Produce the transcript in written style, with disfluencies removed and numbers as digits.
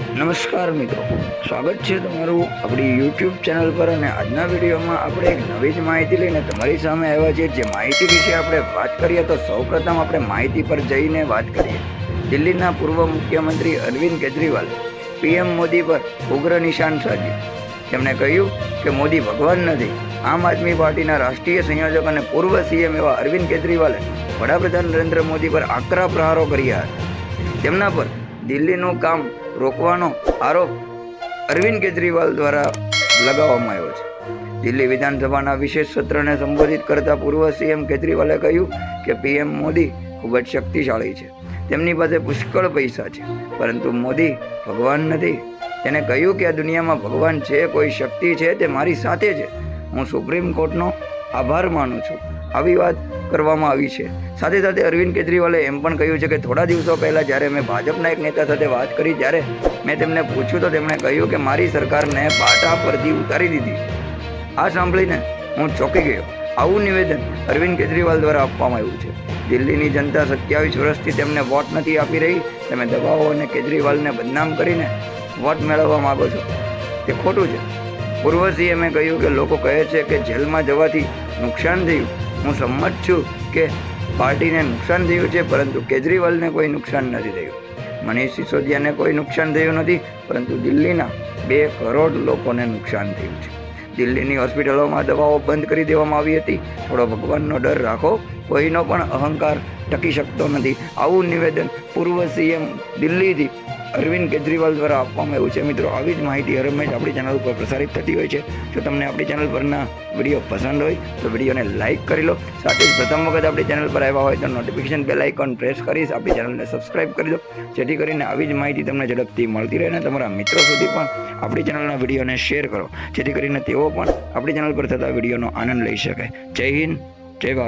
નમસ્કાર મિત્રો, સ્વાગત છે તમારું આપણી યુટ્યુબ ચેનલ પર. અને આજના વિડીયોમાં આપણે એક નવી જ માહિતી લઈને તમારી સામે આવ્યા છીએ. જે માહિતી વિશે આપણે વાત કરીએ તો સૌપ્રથમ આપણે માહિતી પર જઈને વાત કરીએ. દિલ્હીના પૂર્વ મુખ્યમંત્રી અરવિંદ કેજરીવાલ પીએમ મોદી પર ઉગ્ર નિશાન સાધ્યું. તેમણે કહ્યું કે મોદી ભગવાન નથી. આમ આદમી પાર્ટીના રાષ્ટ્રીય સંયોજક અને પૂર્વ સીએમ એવા અરવિંદ કેજરીવાલે વડાપ્રધાન નરેન્દ્ર મોદી પર આકરા પ્રહારો કર્યા હતા. તેમના પર દિલ્હીનું કામ રોકવાનો આરોપ અરવિંદ કેજરીવાલ દ્વારા લગાવવામાં આવ્યો છે. દિલ્હી વિધાનસભાના વિશેષ સત્રને સંબોધિત કરતા પૂર્વ સીએમ કેજરીવાલે કહ્યું કે પીએમ મોદી ખૂબ જ શક્તિશાળી છે. તેમની પાસે પુષ્કળ પૈસા છે, પરંતુ મોદી ભગવાન નથી. તેને કહ્યું કે આ દુનિયામાં ભગવાન છે, કોઈ શક્તિ છે, તે મારી સાથે છે. હું સુપ્રીમ કોર્ટનો આભાર માનું છું. આવી વાત કરવામાં આવી છે. સાથે સાથે અરવિંદ કેજરીવાલે એમ પણ કહ્યું છે કે થોડા દિવસો પહેલાં જ્યારે મેં ભાજપના એક નેતા સાથે વાત કરી, ત્યારે મેં તેમને પૂછ્યું તો તેમણે કહ્યું કે મારી સરકારને પાટા પરથી ઉતારી દીધી. આ સાંભળીને હું ચોંકી ગયો. આવું નિવેદન અરવિંદ કેજરીવાલ દ્વારા આપવામાં આવ્યું છે. દિલ્હીની જનતા 27 વર્ષથી તેમને વોટ નથી આપી રહી. તમે દબાવો અને કેજરીવાલને બદનામ કરીને વોટ મેળવવા માગો છો, તે ખોટું છે. પૂર્વ સીએમએ કહ્યું કે લોકો કહે છે કે જેલમાં જવાથી નુકસાન થયું. હું સંમત છું કે પાર્ટીને નુકસાન થયું છે, પરંતુ કેજરીવાલને કોઈ નુકસાન નથી થયું. મનીષ સિસોદિયાને કોઈ નુકસાન થયું નથી, પરંતુ દિલ્હીના 2 કરોડ લોકોને નુકસાન થયું છે. દિલ્હીની હોસ્પિટલોમાં દવાઓ બંધ કરી દેવામાં આવી હતી. થોડો ભગવાનનો ડર રાખો, કોઈનો પણ અહંકાર ટકી શકતો નથી. આવું નિવેદન પૂર્વ સીએમ દિલ્હીથી અરવિંદ કેજરીવાલ દ્વારા આપવામાં આવ્યું છે. મિત્રો, આવી જ માહિતી હર હંમેશ આપણી ચેનલ ઉપર પ્રસારિત થતી હોય છે. જો તમને આપણી ચેનલ પરના વિડીયો પસંદ હોય તો વિડીયોને લાઇક કરી લો. સાથે જ પ્રથમ વખત આપણી ચેનલ પર આવ્યા હોય તો નોટિફિકેશન બેલ આઇકોન પ્રેસ કરીશ આપણી ચેનલને સબસ્ક્રાઇબ કરી દો, જેથી કરીને આવી જ માહિતી તમને ઝડપથી મળતી રહે. અને તમારા મિત્રો સુધી પણ આપણી ચેનલના વિડીયોને શેર કરો, જેથી કરીને તેઓ પણ આપણી ચેનલ પર થતા વિડીયોનો આનંદ લઈ શકે. જય હિન્દ, જય ભારત.